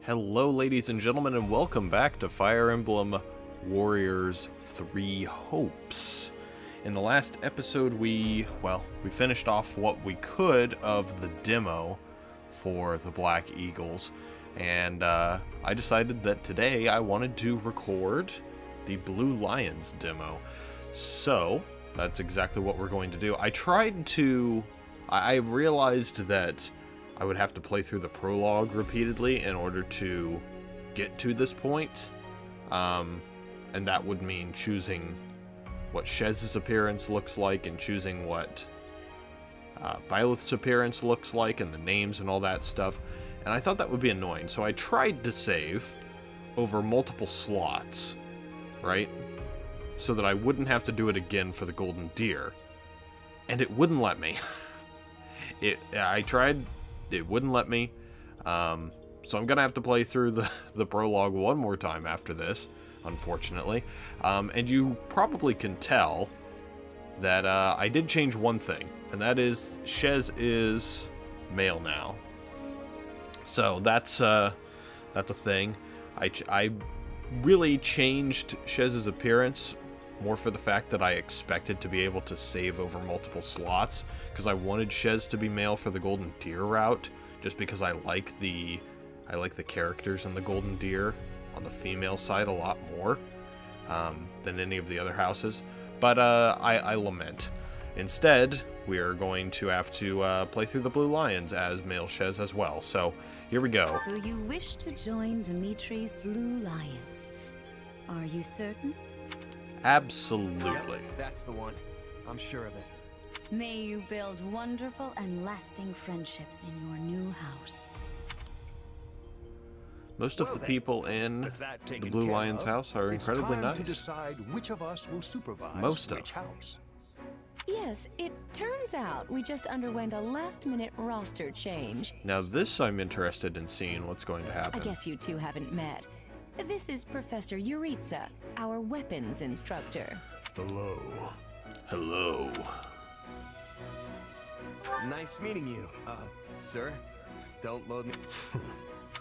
Hello ladies and gentlemen, and welcome back to Fire Emblem Warriors 3 Hopes. In the last episode we finished off what we could of the demo for the Black Eagles, and I decided that today I wanted to record the Blue Lions demo. So that's exactly what we're going to do. I realized that I would have to play through the prologue repeatedly in order to get to this point. And that would mean choosing what Shez's appearance looks like and choosing what Byleth's appearance looks like and the names and all that stuff. And I thought that would be annoying, so I tried to save over multiple slots, right? So that I wouldn't have to do it again for the Golden Deer. And it wouldn't let me. I tried... It wouldn't let me, so I'm gonna have to play through the prologue one more time after this, unfortunately. And you probably can tell that I did change one thing, and that is Shez is male now. So that's a thing. I really changed Shez's appearance more for the fact that I expected to be able to save over multiple slots, because I wanted Shez to be male for the Golden Deer route, just because I like the characters in the Golden Deer on the female side a lot more than any of the other houses. But I lament. Instead, we are going to have to play through the Blue Lions as male Shez as well. So here we go. So you wish to join Dimitri's Blue Lions? Are you certain? Absolutely. Yep, that's the one. I'm sure of it. May you build wonderful and lasting friendships in your new house. Most of the people in the Blue Lions house are incredibly nice. To decide which of us will supervise Most which of. house. Yes, it turns out we just underwent a last-minute roster change. Now this I'm interested in seeing what's going to happen. I guess you two haven't met. This is Professor Yuritsa, our weapons instructor. Hello. Hello. Nice meeting you, sir. Don't load me.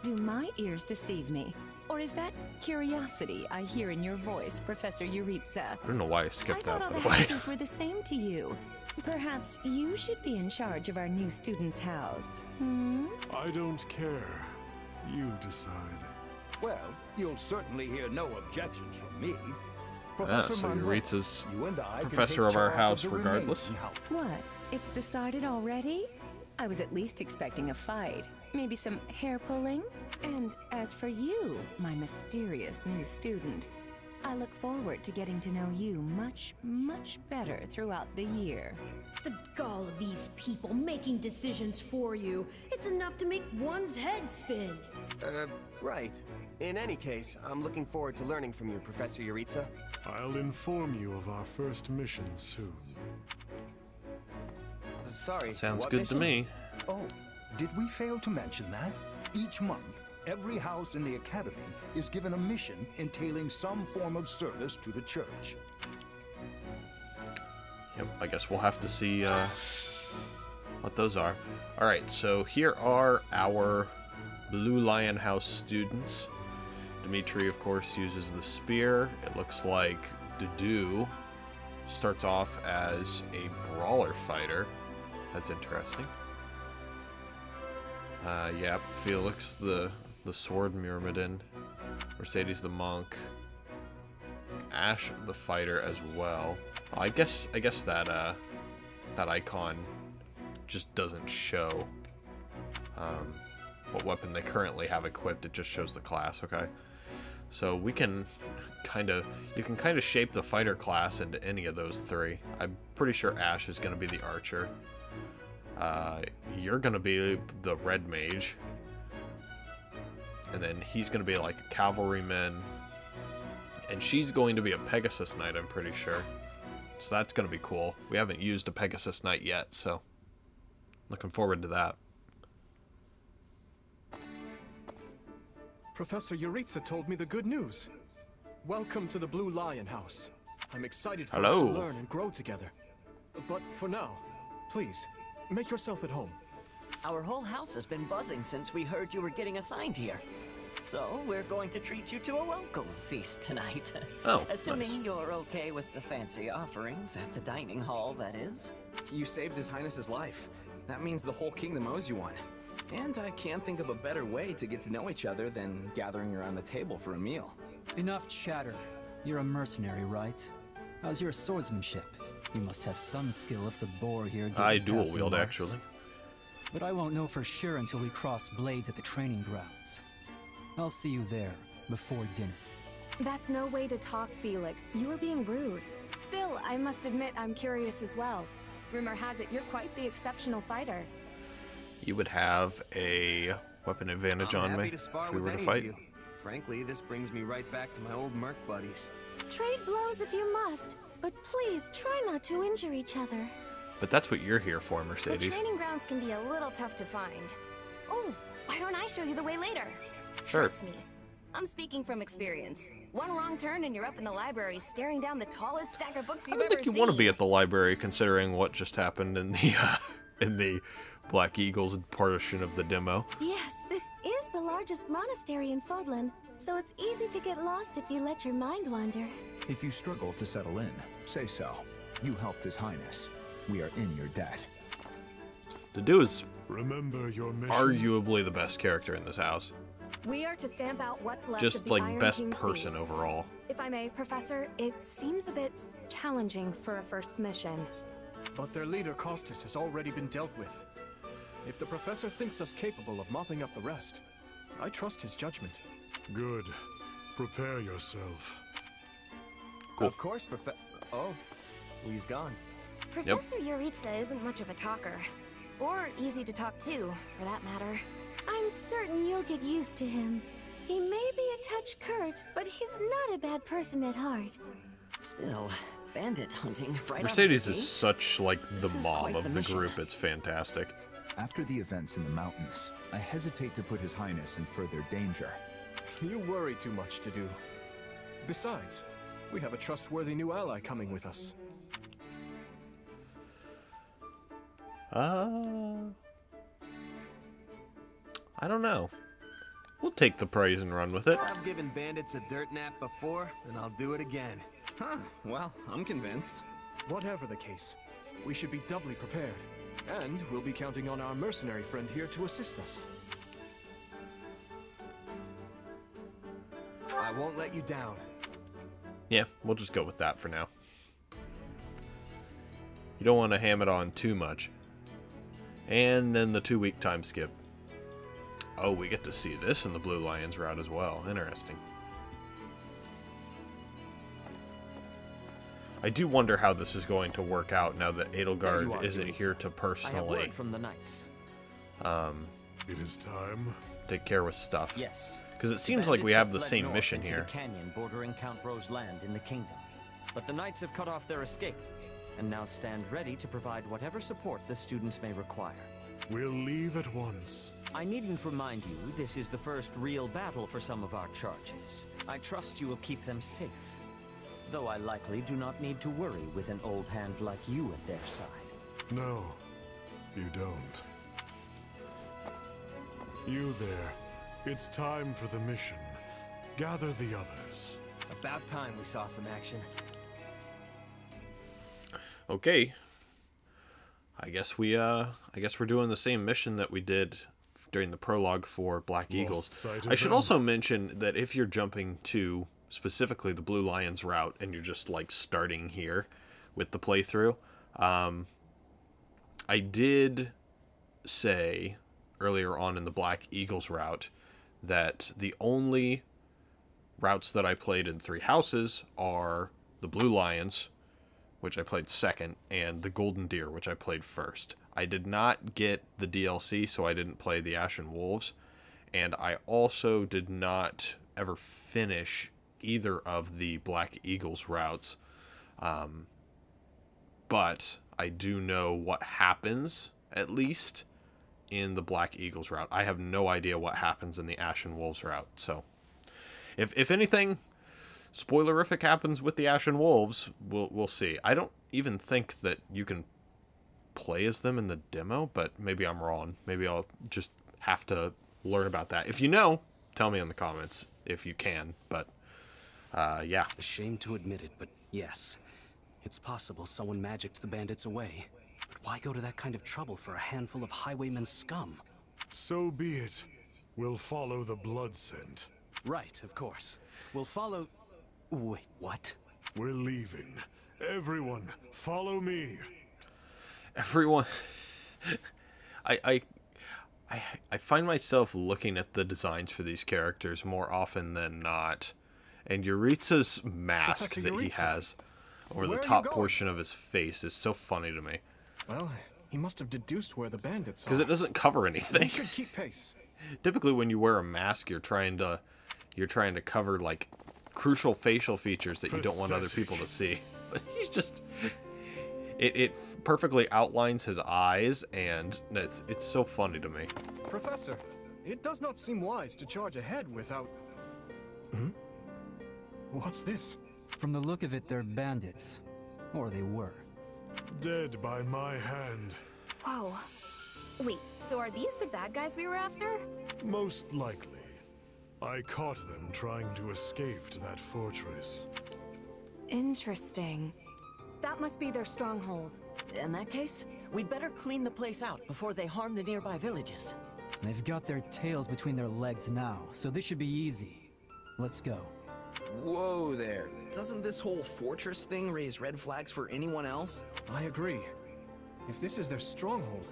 Do my ears deceive me? Or is that curiosity I hear in your voice, Professor Yuritsa? I don't know why I skipped that, I thought all by the the way. houses were the same to you. Perhaps you should be in charge of our new student's house. I don't care. You decide. Well, you'll certainly hear no objections from me. So Yuritsa's you and I can professor take of our charge house the regardless. remaining house. What? It's decided already? I was at least expecting a fight. Maybe some hair pulling? And as for you, my mysterious new student, I look forward to getting to know you much, much better throughout the year. The gall of these people making decisions for you. It's enough to make one's head spin. Right. In any case, I'm looking forward to learning from you, Professor Yuritsa. I'll inform you of our first mission soon. Sorry. Sounds what good mission? to me. Oh, did we fail to mention that? Each month, every house in the academy is given a mission entailing some form of service to the church. Yep, I guess we'll have to see what those are. Alright, so here are our Blue Lion House students. Dimitri, of course, uses the spear. It looks like Dudu starts off as a brawler fighter. That's interesting. Yeah, Felix the sword myrmidon. Mercedes the monk. Ash the fighter as well. I guess that that icon just doesn't show what weapon they currently have equipped. It just shows the class. Okay, so we can you can kind of shape the fighter class into any of those three. I'm pretty sure Ash is going to be the archer. You're going to be the red mage, and then he's going to be like a cavalryman, and she's going to be a Pegasus Knight, I'm pretty sure. So that's going to be cool. We haven't used a Pegasus Knight yet, so looking forward to that. Professor Yuritsa told me the good news. Welcome to the Blue Lion House. I'm excited for us to learn and grow together. But for now, please, make yourself at home. Our whole house has been buzzing since we heard you were getting assigned here. So, we're going to treat you to a welcome feast tonight. Oh, Assuming nice. you're okay with the fancy offerings at the dining hall, that is. You saved His Highness's life. That means the whole kingdom owes you one. And I can't think of a better way to get to know each other than gathering around the table for a meal. Enough chatter. You're a mercenary, right? How's your swordsmanship? You must have some skill if the boar here didn't I dual pass wield, marks. actually. But I won't know for sure until we cross blades at the training grounds. I'll see you there, before dinner. That's no way to talk, Felix. You are being rude. Still, I must admit I'm curious as well. Rumor has it you're quite the exceptional fighter. You would have a weapon advantage I'm on happy me to spar if we with were to any fight. of you. Frankly, this brings me right back to my old merc buddies. Trade blows if you must, but please try not to injure each other. But that's what you're here for, The Mercedes. training grounds can be a little tough to find. Oh, why don't I show you the way later? Sure. Trust me. I'm speaking from experience. One wrong turn and you're up in the library staring down the tallest stack of books I you've don't ever think you seen. want to be at the library, considering what just happened in the Black Eagles portion of the demo. Yes, this is the largest monastery in Fodlan, so it's easy to get lost if you let your mind wander. If you struggle to settle in, say so. You helped His Highness. We are in your debt. Dedu is Remember your mission. arguably the best character in this house. We are to stamp out what's left of Just the like Iron best King's person thieves. overall. If I may, Professor, it seems a bit challenging for a first mission. But their leader, Costas, has already been dealt with. If the professor thinks us capable of mopping up the rest, I trust his judgment. Good. Prepare yourself. Cool. Of course, Oh, he's gone. Professor Yuritsa isn't much of a talker. Or easy to talk to, for that matter. I'm certain you'll get used to him. He may be a touch curt, but he's not a bad person at heart. Still, bandit hunting right Mercedes out of the is gate? such like the This is mom quite of the the mission. group. It's fantastic. After the events in the mountains, I hesitate to put His Highness in further danger. You worry too much to do. Besides, we have a trustworthy new ally coming with us. I don't know. We'll take the praise and run with it. I've given bandits a dirt nap before, and I'll do it again. Huh, well, I'm convinced. Whatever the case, we should be doubly prepared. And we'll be counting on our mercenary friend here to assist us. I won't let you down. Yeah, we'll just go with that for now. You don't want to ham it on too much. And then the 2-week time skip. Oh, we get to see this in the Blue Lions route as well. Interesting. I do wonder how this is going to work out now that Edelgard isn't here to I have personally word from the knights. It is time. take care with stuff. Yes. Because it The seems like we bandits have the fled same north mission into here. The canyon bordering Count Ro's land in the kingdom. But the knights have cut off their escape, and now stand ready to provide whatever support the students may require. We'll leave at once. I needn't remind you, this is the first real battle for some of our charges. I trust you will keep them safe. Though I likely do not need to worry with an old hand like you at their side. No, you don't. You there. It's time for the mission. Gather the others. About time we saw some action. Okay. I guess we're doing the same mission that we did during the prologue for Black Eagles. I should also mention that if you're jumping to specifically the Blue Lions route and you're just like starting here with the playthrough, I did say earlier on in the Black Eagles route that the only routes that I played in 3 houses are the Blue Lions, which I played second, and the Golden Deer, which I played first. I did not get the DLC, so I didn't play the Ashen Wolves, and I also did not ever finish either of the Black Eagles routes, but I do know what happens, at least, in the Black Eagles route. I have no idea what happens in the Ashen Wolves route, so if anything spoilerific happens with the Ashen Wolves, we'll see. I don't even think that you can play as them in the demo, but maybe I'm wrong. Maybe I'll just have to learn about that. If you know, tell me in the comments if you can. But yeah. A shame to admit it, but yes, it's possible someone magicked the bandits away. But why go to that kind of trouble for a handful of highwaymen scum? So be it. We'll follow the blood scent. Right, of course. We'll follow... Wait, what? We're leaving. Everyone, follow me. Everyone... I find myself looking at the designs for these characters more often than not. And Yuritsa's mask Professor that he Yuritsa, has over where the are top you going? portion of his face is so funny to me. Well, he must have deduced where the bandits are. Because it doesn't cover We anything. should keep pace. Typically when you wear a mask, you're trying to cover like crucial facial features that you don't want other people to see. But he's just it perfectly outlines his eyes, and it's so funny to me. Professor, it does not seem wise to charge ahead without... Hmm? What's this? From the look of it, they're bandits. Or they were. Dead by my hand. Whoa. Wait, so are these the bad guys we were after? Most likely. I caught them trying to escape to that fortress. Interesting. That must be their stronghold. In that case, we'd better clean the place out before they harm the nearby villages. They've got their tails between their legs now, so this should be easy. Let's go. Whoa there. Doesn't this whole fortress thing raise red flags for anyone else? I agree. If this is their stronghold,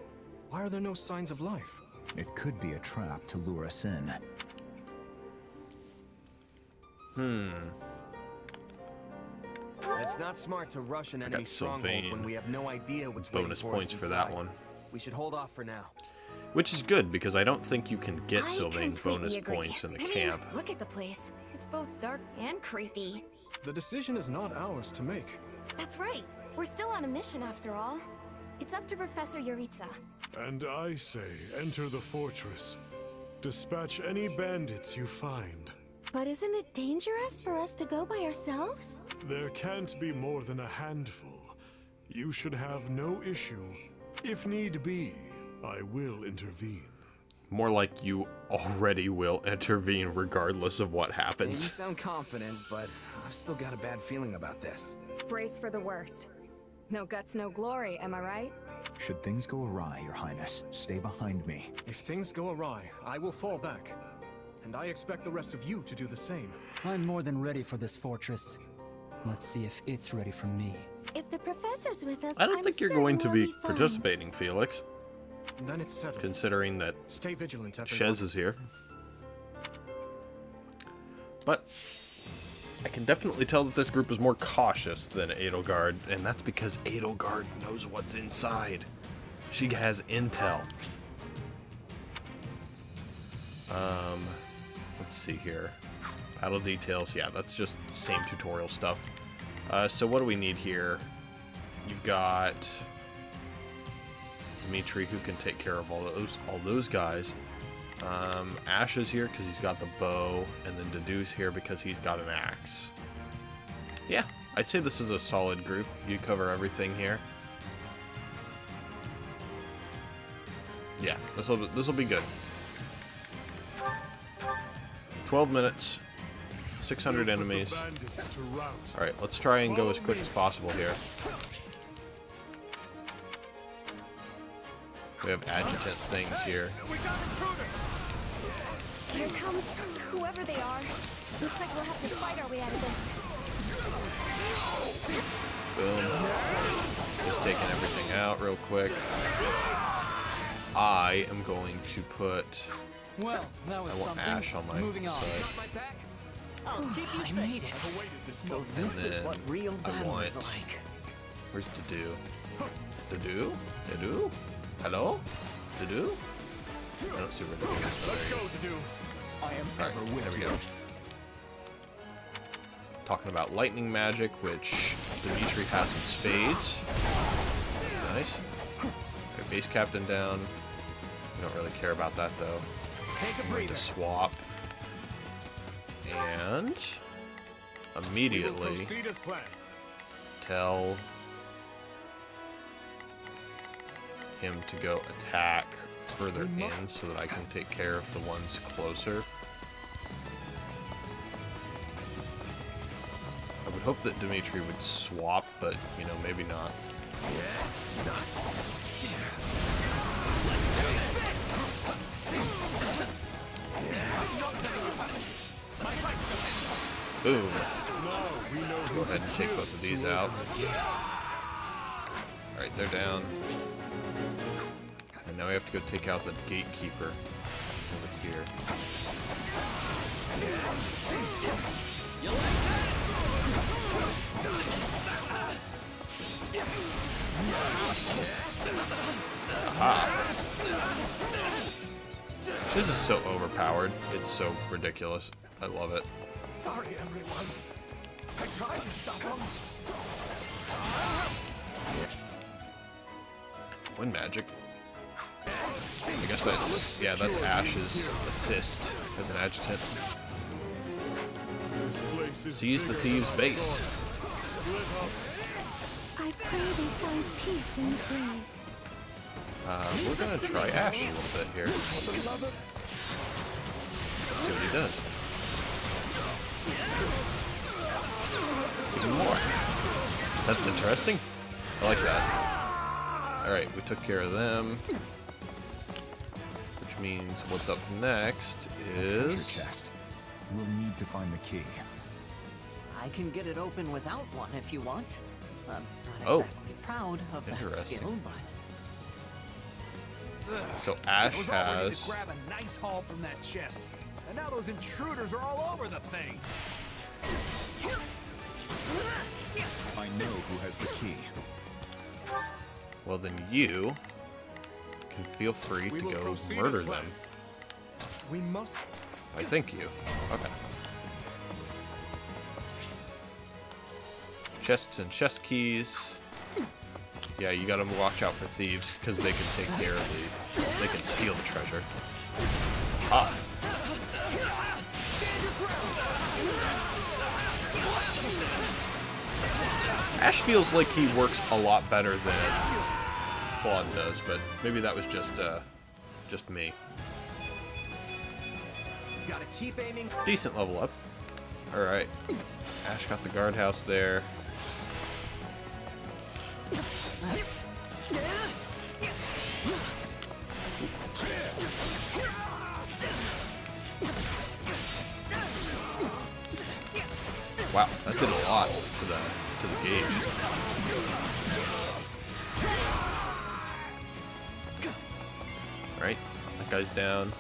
why are there no signs of life? It could be a trap to lure us in. It's not smart to rush an enemy stronghold Sylvain. when we have no idea what's Bonus waiting for points us for that inside. one. We should hold off for now. Which is good, because I don't think you can get I Sylvain completely bonus agree. points in the I mean, camp. look at the place. It's both dark and creepy. The decision is not ours to make. That's right. We're still on a mission after all. It's up to Professor Yuritsa. And I say, enter the fortress. Dispatch any bandits you find. But isn't it dangerous for us to go by ourselves? There can't be more than a handful. You should have no issue. If need be, I will intervene. More like you already will intervene regardless of what You happens. sound confident, but I've still got a bad feeling about this. Brace for the worst. No guts, no glory, am I right? Should things go awry, Your Highness, stay behind me. If things go awry, I will fall back. And I expect the rest of you to do the same. I'm more than ready for this fortress. Let's see if it's ready for me. If the professor's with us, I don't I'm think you're certain going to we'll be fine. participating, Felix. Then it's settled. Considering that Stay vigilant, everyone. Shez is here. But I can definitely tell that this group is more cautious than Edelgard, and that's because Edelgard knows what's inside. She has intel. Let's see here. Battle details, yeah, that's just the same tutorial stuff. So what do we need here? You've got Dimitri, who can take care of all those guys. Ash is here because he's got the bow, and then Deduce here because he's got an axe. Yeah, I'd say this is a solid group. You cover everything here. Yeah, this will be good. 12 minutes, 600 enemies. All right, let's try and go as quick as possible here. We have adjutant things here. Here comes whoever they are. Looks like we'll have to fight our way out of this. Boom. Just taking everything out real quick. I am going to put... Well, that was I want something. Ash on my Moving on. side. I made it. So this is what real battle is like. Where's Dedu? Dedu? Dedu? Hello? Dedu? I don't see where Dedu is. Let's go, Dedu. I am Alright, there we go. Talking about lightning magic, which Dimitri has in spades. Nice. Okay, base captain down. We don't really care about that though. Take a I'm going to breather. swap. And immediately Proceed as planned. tell him to go attack further in so that I can take care of the ones closer. hope that Dimitri would swap, but, you know, maybe not. Boom. Go ahead and take both of these out. Alright, they're down. And now we have to go take out the gatekeeper over here. Aha. This is so overpowered. It's so ridiculous. I love it. Sorry, everyone. I tried to stop him. Wind magic. I guess that's, yeah, that's Ash's assist as an adjutant. Seize the thieves' base. I pray they find peace in the grave. We're gonna try Ash a little bit here. See what he does. Even more. That's interesting. I like that. Alright, we took care of them. Which means what's up next is... chest. We'll need to find the key. I can get it open without one if you want. I'm not Oh. exactly proud of that Interesting. skill, but... So Ash I was all ready has... to grab a nice haul from that chest, and now those intruders are all over the thing. I know who has the key. Well, then you can feel free to go murder them. We must... I think you. Okay. Chests and chest keys. Yeah, you gotta watch out for thieves, because they can take care of the... They can steal the treasure. Ah. Ash feels like he works a lot better than Claude does, but maybe that was just me. Gotta keep aiming. Decent level up. Alright. Ash got the guardhouse there. Wow, that did a lot to the gauge. Alright, that guy's down.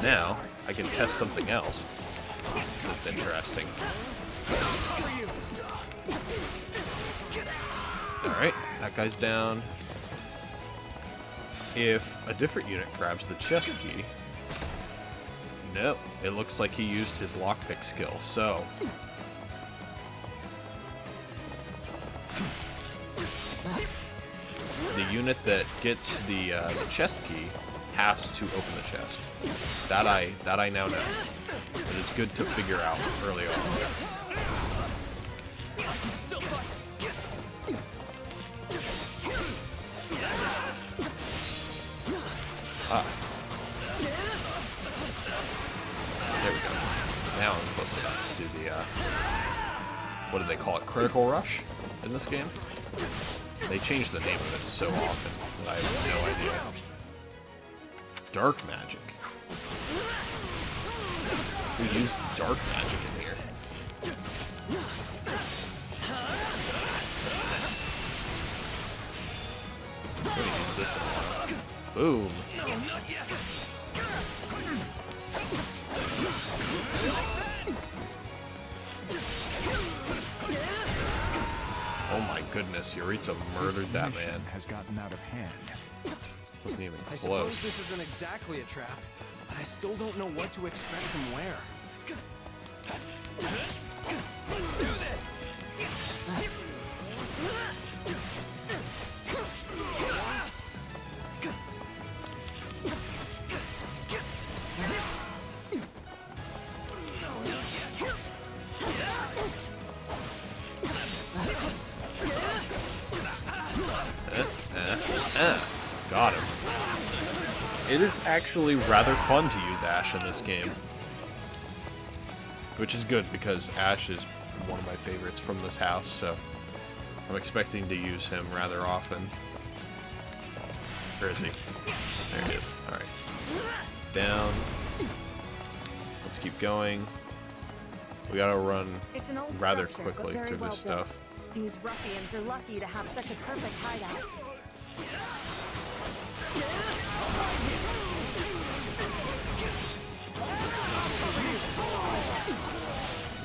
Now, I can test something else that's interesting. Alright, that guy's down. If a different unit grabs the chest key... No, it looks like he used his lockpick skill, so... The unit that gets the chest key has to open the chest. That I now know. It is good to figure out early on. Ah. There we go. Now I'm close enough to do the, what do they call it? Critical Rush in this game? They change the name of it so often that I have no idea. Dark magic. We used dark magic in here. Let me use this one. Boom. Oh my goodness, Yuritsa murdered that man. Has gotten out of hand. Wasn't even I close. suppose this isn't exactly a trap, but I still don't know what to expect from where. Let's do this! Got him. It is actually rather fun to use Ash in this game. which is good because Ash is one of my favorites from this house, so I'm expecting to use him rather often. Where is he? There he is. Alright. Down. Let's keep going. We gotta run rather quickly through this stuff. These ruffians are lucky to have such a perfect hideout.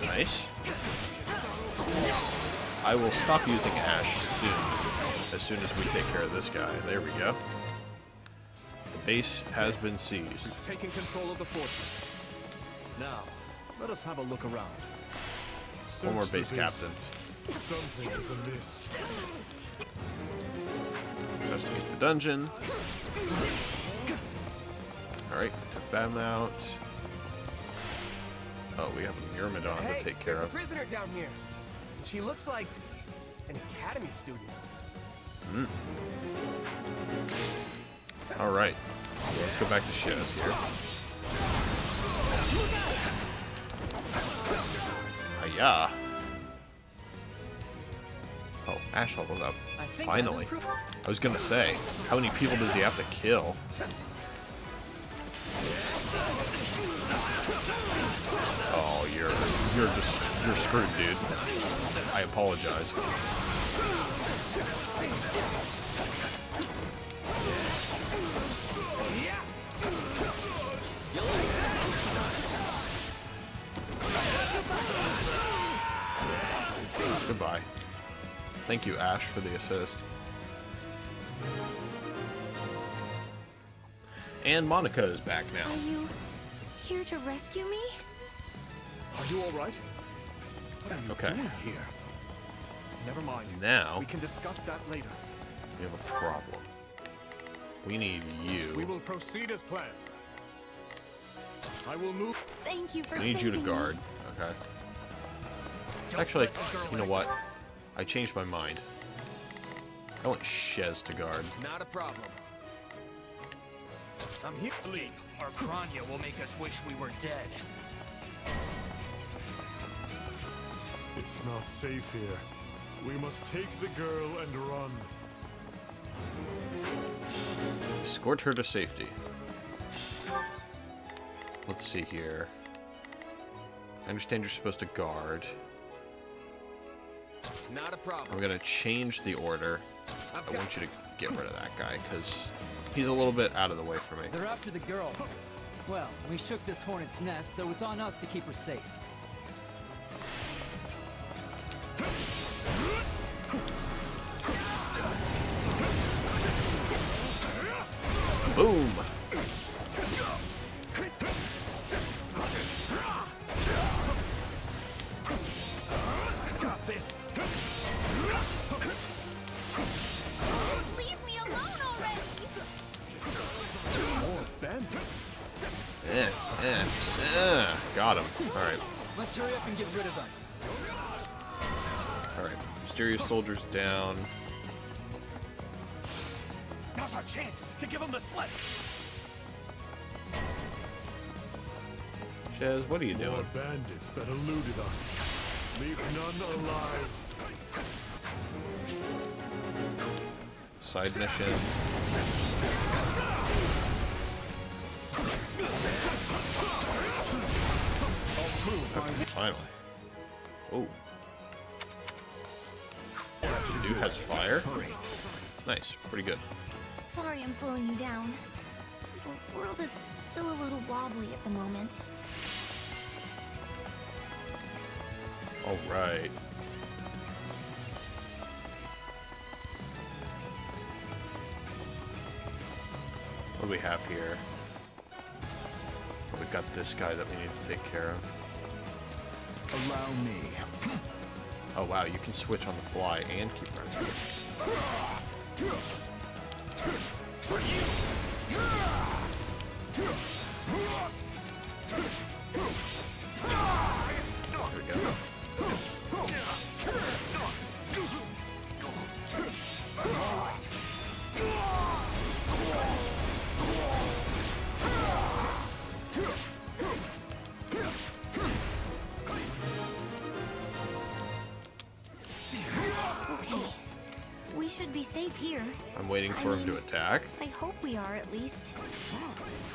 Nice. I will stop using Ash soon as we take care of this guy. There we go. The base has been seized. We've taken control of the fortress. Now, let us have a look around. One more base captain. Something is amiss. Investigate the dungeon. Alright, took them out. Oh, we have a Myrmidon to take care there's of. a prisoner down here. She looks like an academy student. Hmm. Alright. Let's go back to Shez here. Hiya. Oh, Ash leveled up. Finally. I was gonna say, how many people does he have to kill? Oh, you're screwed, dude. I apologize. Goodbye. Thank you, Ash, for the assist. And Monica is back now. Are you here to rescue me? Are you all right? What are you doing here? Never mind. Now we can discuss that later. We have a problem. We need you. We will proceed as planned. I will move. Thank you for I need you to saving guard. me. Okay. Actually, you know what? I changed my mind. I want Shez to guard. Not a problem. I'm here. Sleep. Our Kranya will make us wish we were dead. It's not safe here. We must take the girl and run. Escort her to safety. Let's see here. I understand you're supposed to guard. Not a problem. I'm gonna change the order. I want you to get rid of that guy, because he's a little bit out of the way for me. They're after the girl. Well, we shook this hornet's nest, so it's on us to keep her safe. Boom! Got this. Leave me alone already! More bandits. Got him. Alright. Let's hurry up and get rid of them. Alright. Mysterious soldiers down. Now's our chance to give him the slip. Shez, what are you doing? More bandits that eluded us. Leave none alive. Side mission. Okay, finally. Oh. Dude has fire. Nice. Pretty good. Sorry I'm slowing you down. The world is still a little wobbly at the moment. All right. What do we have here? Oh, we've got this guy that we need to take care of. Allow me. Oh wow, you can switch on the fly and keep running. There we go. here. I'm waiting for him to attack. I hope we are at least.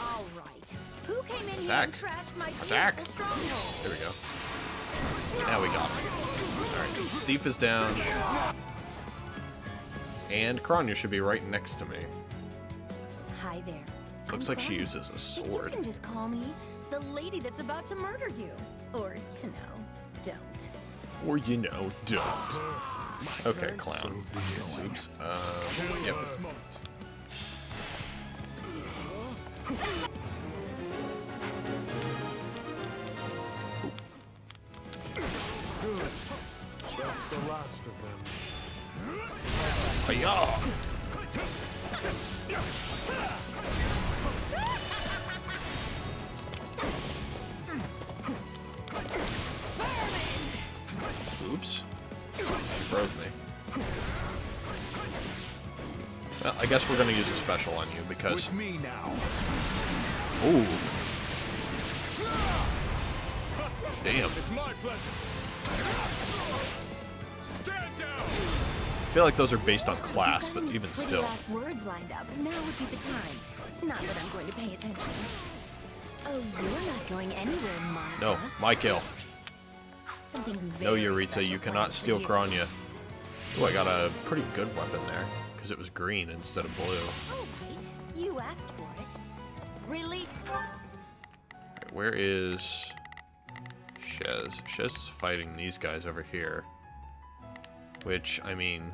All right. Who came in here Attack. and trashed my Attack. beautiful stronghold? There we go. Now we got him. Alright, Thief is down. And Kronya should be right next to me. Hi there. Looks like she uses a You sword. can just call me the lady that's about to murder you. Or, you know, don't. Or, you know, don't. Okay, clown. Oops. Yep. Good. That's the last of them. Hi-ya! Oops. She froze me. Well, I guess we're gonna use a special on you because. With me now. Ooh. Damn. It's my pleasure. Stand down. I feel like those are based on class, but even still. Last words lined up. Now would be the time. Not that I'm going to pay attention. Oh, you're not going anywhere, Monica. No, my kill. Something No, very Yuritsa, special you planned cannot for steal you. Kronya. Ooh, I got a pretty good weapon there, because it was green instead of blue. Oh, wait. You asked for it. Release. Right, where is Shez? Shez is fighting these guys over here. Which, I mean,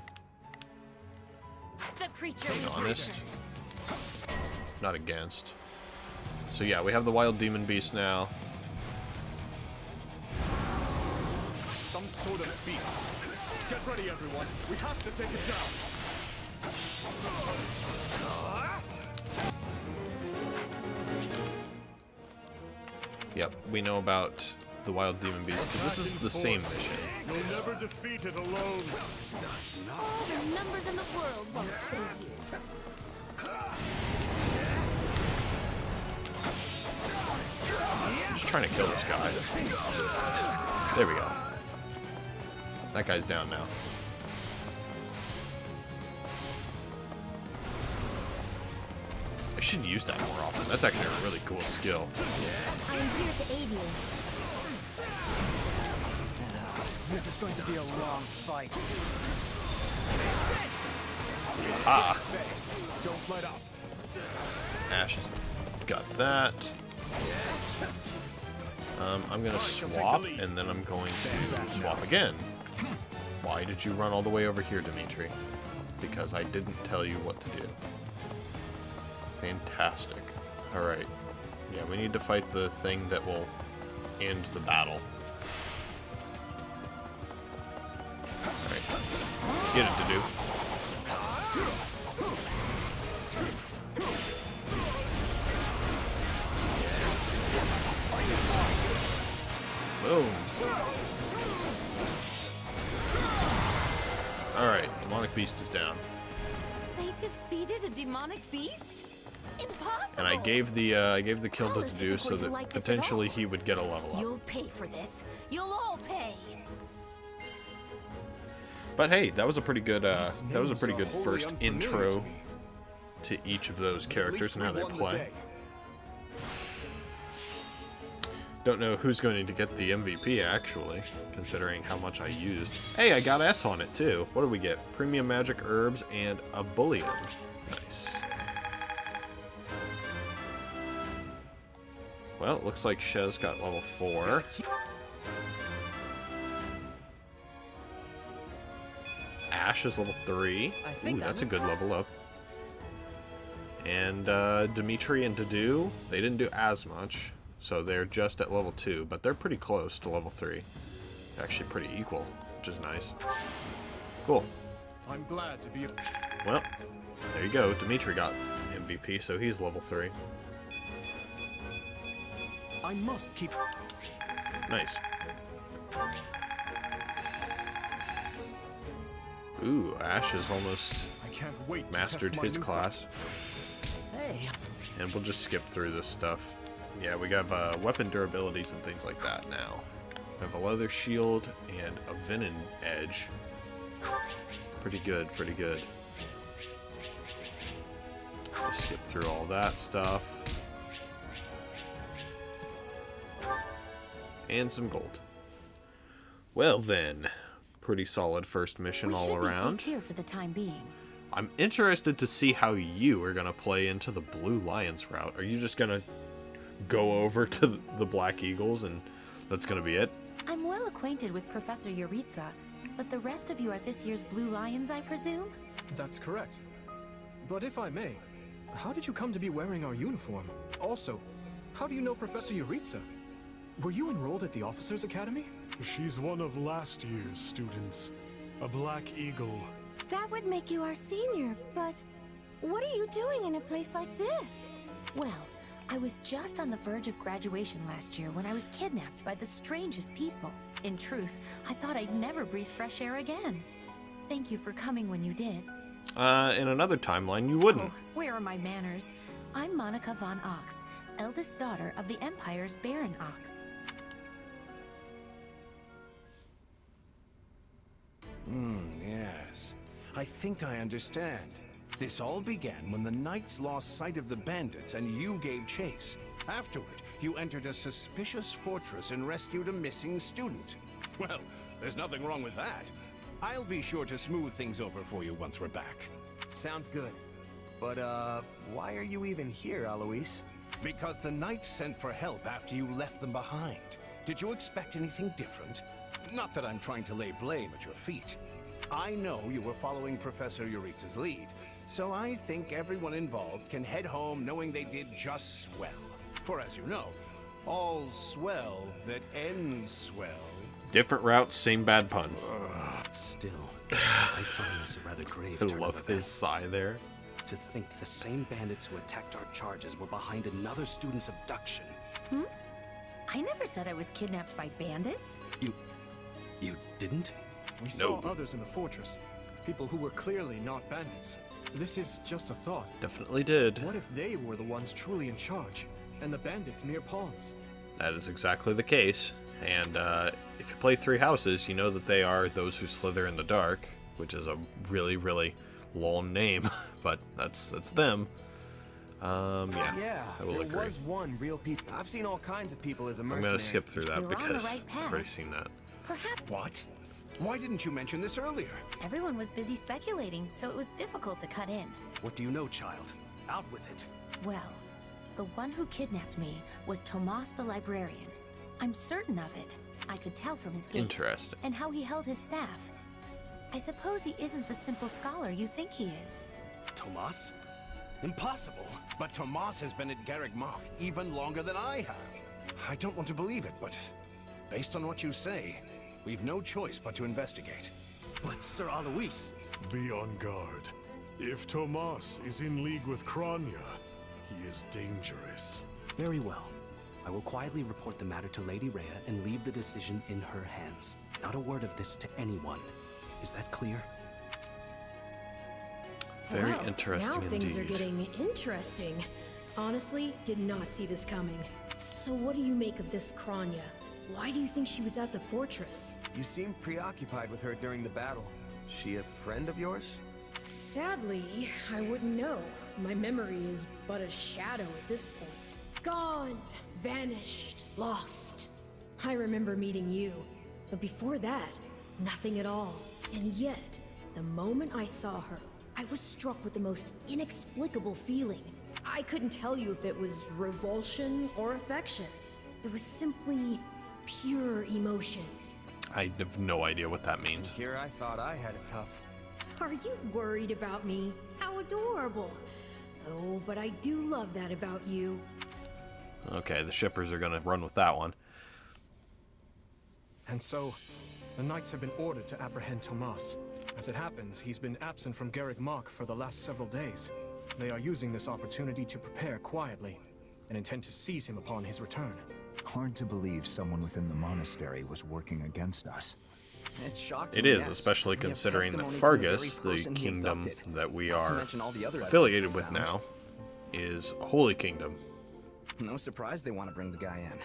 The creature. being honest, not against. So yeah, we have the wild demon beast now. Some sort of feast. Get ready, everyone. We have to take it down. Yep, we know about the wild demon beast because this is the same mission. You'll never defeat it alone. All the numbers in the world won't save you. I'm just trying to kill this guy. There we go. That guy's down now. I should use that more often. That's actually a really cool skill. I am here to aid you. This is going to be a long fight. Ah. Don't let up. Ash has got that. I'm gonna swap, and then I'm going to swap again. Why did you run all the way over here, Dimitri? Because I didn't tell you what to do. Fantastic. Alright. Yeah, we need to fight the thing that will end the battle. Alright. Get it to do. Boom. Alright, demonic beast is down. They defeated a demonic beast? Impossible! And I gave the kill to do so that potentially he would get a level up. You'll pay for this. You'll all pay. But hey, that was a pretty good first intro to each of those characters and how they play. Don't know who's going to get the MVP, actually, considering how much I used. Hey, I got S on it, too. What do we get? Premium magic herbs and a bullion. Nice. Well, it looks like Shez got level 4. Ash is level 3. Ooh, that's a good level up. And Dimitri and Dedue, they didn't do as much. So they're just at level 2, but they're pretty close to level 3. Actually pretty equal, which is nice. Cool. I'm glad to be. Well, there you go. Dimitri got MVP, so he's level 3. I must keep. Nice. Ooh, Ash has almost mastered his class. Hey. And we'll just skip through this stuff. Yeah, we have weapon durabilities and things like that now. We have a leather shield and a venom edge. Pretty good, pretty good. Skip through all that stuff. And some gold. Well then, pretty solid first mission all around. We should be safe here for the time being. I'm interested to see how you are going to play into the Blue Lions route. Are you just going to go over to the Black Eagles and that's going to be it? I'm well acquainted with Professor Yuritsa, but the rest of you are this year's Blue Lions, I presume? That's correct. But if I may, how did you come to be wearing our uniform? Also, how do you know Professor Yuritsa? Were you enrolled at the Officers Academy? She's one of last year's students. A Black Eagle. That would make you our senior, but what are you doing in a place like this? Well, I was just on the verge of graduation last year when I was kidnapped by the strangest people. In truth, I thought I'd never breathe fresh air again. Thank you for coming when you did. In another timeline, you wouldn't. Oh, where are my manners? I'm Monica von Ox, eldest daughter of the Empire's Baron Ox. Yes. I think I understand. This all began when the knights lost sight of the bandits and you gave chase. Afterward, you entered a suspicious fortress and rescued a missing student. Well, there's nothing wrong with that. I'll be sure to smooth things over for you once we're back. Sounds good. But, why are you even here, Alois? Because the knights sent for help after you left them behind. Did you expect anything different? Not that I'm trying to lay blame at your feet. I know you were following Professor Yuritsa's lead, so I think everyone involved can head home knowing they did just swell. For as you know, all swell that ends swell. Different route, same bad pun. Still, I find this a rather grave turn of I love his events. sigh there. To think the same bandits who attacked our charges were behind another student's abduction. I never said I was kidnapped by bandits. You didn't? We saw others in the fortress. People who were clearly not bandits. This is just a thought. Definitely did. What if they were the ones truly in charge, and the bandits mere pawns? That is exactly the case. And if you play Three Houses, you know that they are those who slither in the dark, which is a really, really long name, but that's them. Yeah, I will agree. There was one real piece. I've seen all kinds of people as a I'm mercenary. gonna skip through that You're on the because right path. I've already seen that. Perhaps What? Why didn't you mention this earlier? everyone was busy speculating, so it was difficult to cut in. What do you know, child? Out with it. Well, the one who kidnapped me was Tomas the librarian. I'm certain of it. I could tell from his gait. Interesting. And how he held his staff. I suppose he isn't the simple scholar you think he is. Tomas? Impossible. But Tomas has been at Garrick Mach even longer than I have. I don't want to believe it, but based on what you say, we've no choice but to investigate. But Sir Alois... Be on guard. If Tomas is in league with Kranya, he is dangerous. Very well. I will quietly report the matter to Lady Rhea and leave the decision in her hands. Not a word of this to anyone. Is that clear? Very Wow, interesting now things indeed. are getting interesting. Honestly, did not see this coming. So what do you make of this Kranya? Why do you think she was at the fortress? You seemed preoccupied with her during the battle. She a friend of yours? Sadly, I wouldn't know. My memory is but a shadow at this point. Gone, vanished, lost. I remember meeting you, but before that, nothing at all. And yet, the moment I saw her, I was struck with the most inexplicable feeling. I couldn't tell you if it was revulsion or affection. It was simply pure emotion. I have no idea what that means. Here I thought I had it tough. Are you worried about me? How adorable. Oh, but I do love that about you. Okay, the shippers are gonna run with that one. And so, the knights have been ordered to apprehend Tomas. As it happens, he's been absent from Garrick Mach for the last several days. They are using this opportunity to prepare quietly, and intend to seize him upon his return. Hard to believe someone within the monastery was working against us. It's shocking. It is, yes. especially We have considering that testimony from the Fargus, very the person he kingdom abducted. that we Not to are mention all the other evidence affiliated we with found. now, is a holy kingdom. No surprise they want to bring the guy in.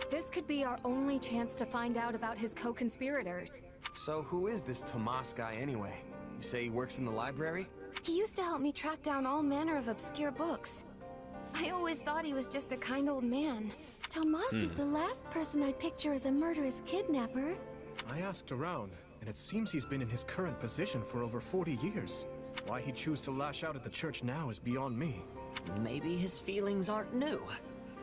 This could be our only chance to find out about his co-conspirators. So who is this Tomas guy anyway? You say he works in the library? He used to help me track down all manner of obscure books. I always thought he was just a kind old man. Tomas is the last person I picture as a murderous kidnapper. I asked around, and it seems he's been in his current position for over 40 years. Why he'd choose to lash out at the church now is beyond me. Maybe his feelings aren't new.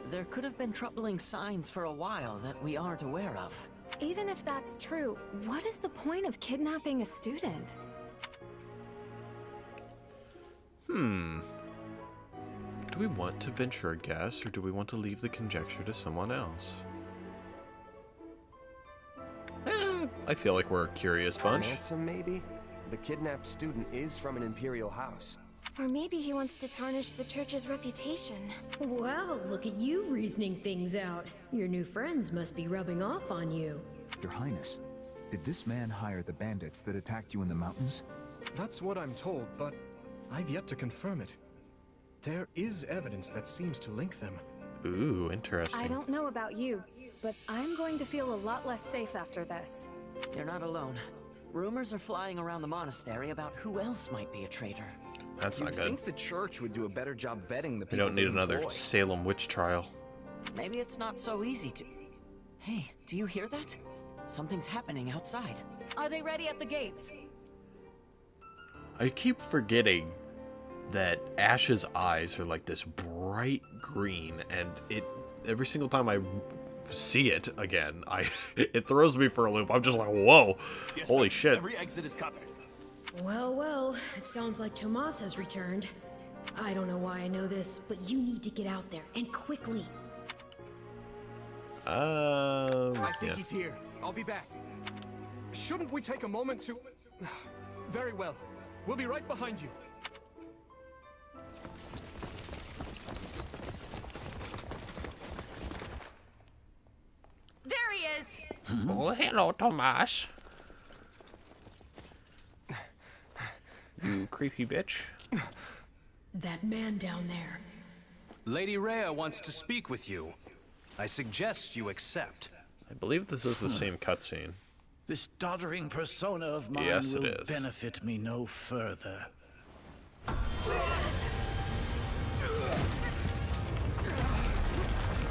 There could have been troubling signs for a while that we aren't aware of. Even if that's true, what is the point of kidnapping a student? Do we want to venture a guess, or do we want to leave the conjecture to someone else? I feel like we're a curious bunch. Ransom, maybe? The kidnapped student is from an imperial house. Or maybe he wants to tarnish the church's reputation. Wow, look at you reasoning things out. Your new friends must be rubbing off on you. Your Highness, did this man hire the bandits that attacked you in the mountains? That's what I'm told, but I've yet to confirm it. There is evidence that seems to link them. Ooh, interesting. I don't know about you, but I'm going to feel a lot less safe after this. You're not alone. Rumors are flying around the monastery about who else might be a traitor. That's not good. You'd think the church would do a better job vetting the people. We don't need they another employ. Salem witch trial. Maybe it's not so easy to... Hey, do you hear that? Something's happening outside. Are they ready at the gates? I keep forgetting that Ash's eyes are like this bright green, and every single time I see it again, it throws me for a loop. I'm just like, whoa, Yes, holy sir. shit. Every exit is covered. Well, well, it sounds like Tomas has returned. I don't know why I know this, but you need to get out there, and quickly. I think yeah. he's here. I'll be back. Shouldn't we take a moment to... Very well. We'll be right behind you. There he is! Oh, hello, Tomas. You creepy bitch. That man down there. Lady Rhea wants to speak with you. I suggest you accept. I believe this is the same cutscene. This doddering persona of mine Yes, it will is. benefit me no further.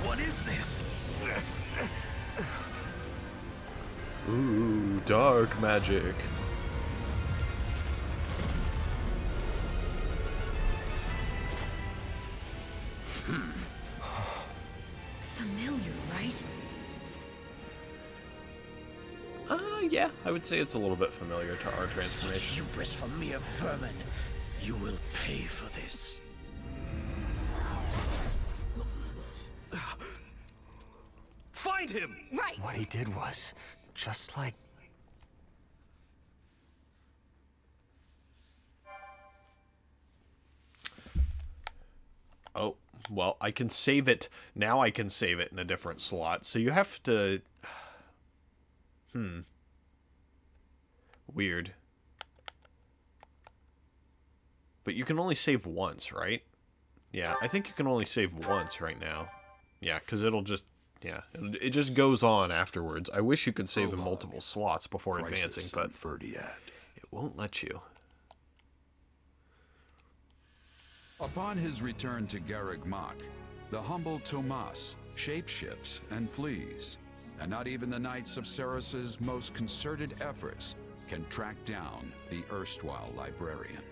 What is this? Ooh, dark magic. Familiar, right? Yeah, I would say it's a little bit familiar to our transformation. Such hubris from mere vermin. You will pay for this. Find him! Right! What he did was just like... Oh, well, I can save it. Now I can save it in a different slot. So you have to... Weird. But you can only save once, right? Yeah, I think you can only save once right now. Yeah, because it'll just... Yeah, it just goes on afterwards. I wish you could save in multiple slots before advancing, but it won't let you. Upon his return to Garreg Mach, the humble Tomas shapeshifts and flees, and not even the Knights of Ceres's most concerted efforts can track down the erstwhile librarian.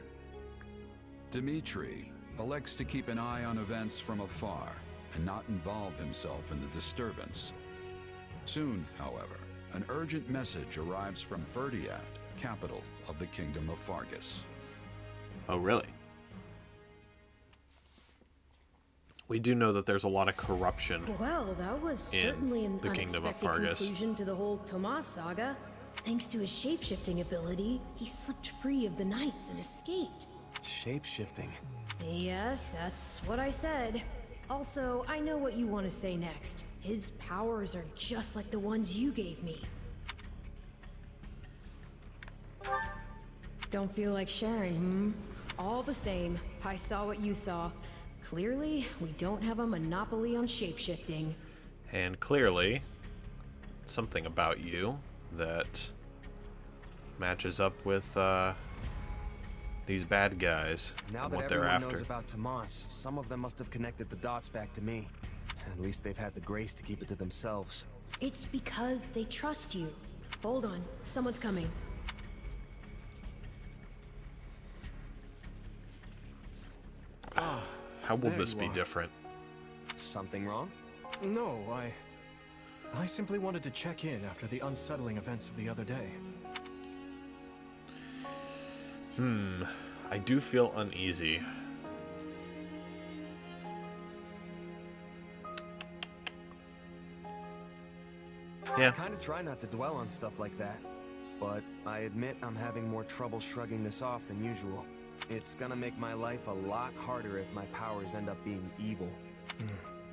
Dimitri elects to keep an eye on events from afar and not involve himself in the disturbance. Soon, however, an urgent message arrives from Verdiad, capital of the Kingdom of Fargus. Oh, really? We do know that there's a lot of corruption. Well, that was in certainly an the Kingdom of unexpected Fargus. conclusion to the whole Tomas saga. Thanks to his shape-shifting ability, he slipped free of the knights and escaped. Shape-shifting. Yes, that's what I said. Also, I know what you want to say next. His powers are just like the ones you gave me. Don't feel like sharing, hmm? All the same, I saw what you saw. Clearly, we don't have a monopoly on shape-shifting. And clearly, something about you that matches up with these bad guys Now and that what they're everyone after. knows about Tomas, some of them must have connected the dots back to me. At least they've had the grace to keep it to themselves. It's because they trust you. Hold on, someone's coming. How will this be different? Something wrong? No, I simply wanted to check in after the unsettling events of the other day. I do feel uneasy. Yeah. I kind of try not to dwell on stuff like that, but I admit I'm having more trouble shrugging this off than usual. It's gonna make my life a lot harder if my powers end up being evil.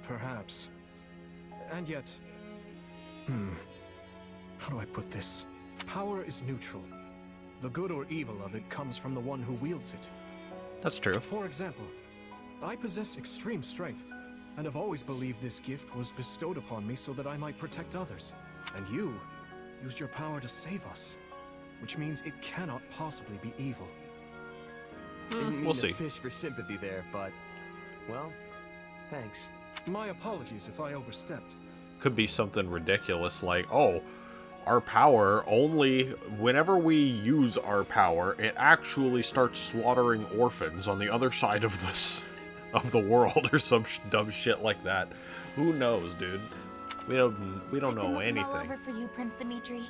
Perhaps. And yet... How do I put this? Power is neutral. The good or evil of it comes from the one who wields it. That's true. For example, I possess extreme strength, and have always believed this gift was bestowed upon me so that I might protect others. And you used your power to save us, which means it cannot possibly be evil. Didn't mean we'll to see. fish for sympathy there, but... well, thanks. My apologies if I overstepped. Could be something ridiculous like, oh, our power only, whenever we use our power, it actually starts slaughtering orphans on the other side of this, of the world, or some dumb shit like that. Who knows, dude? We don't know anything. All over for you, Prince Dimitri.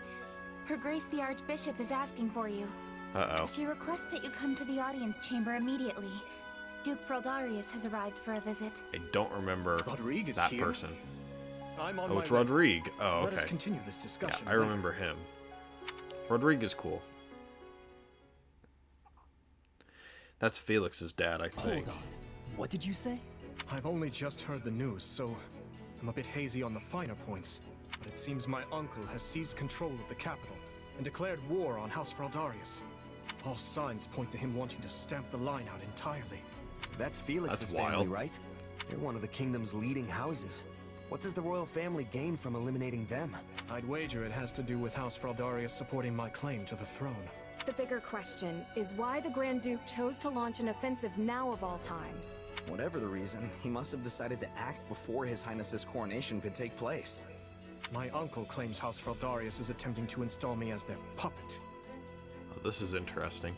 Her Grace the Archbishop is asking for you. Uh-oh. She requests that you come to the audience chamber immediately. Duke Fraldarius has arrived for a visit. I don't remember Rodrigue is that here. person. I'm on Oh, my it's way. Rodrigue. Oh, okay. Let us continue this discussion. Yeah, I remember him. Rodrigue is cool. That's Felix's dad, I think. Hold on. What did you say? I've only just heard the news, so I'm a bit hazy on the finer points. But it seems my uncle has seized control of the capital and declared war on House Fraldarius. All signs point to him wanting to stamp the line out entirely. That's Felix's family, right? They're one of the kingdom's leading houses. What does the royal family gain from eliminating them? I'd wager it has to do with House Fraldarius supporting my claim to the throne. The bigger question is why the Grand Duke chose to launch an offensive now of all times. Whatever the reason, he must have decided to act before His Highness's coronation could take place. My uncle claims House Fraldarius is attempting to install me as their puppet. Oh, this is interesting.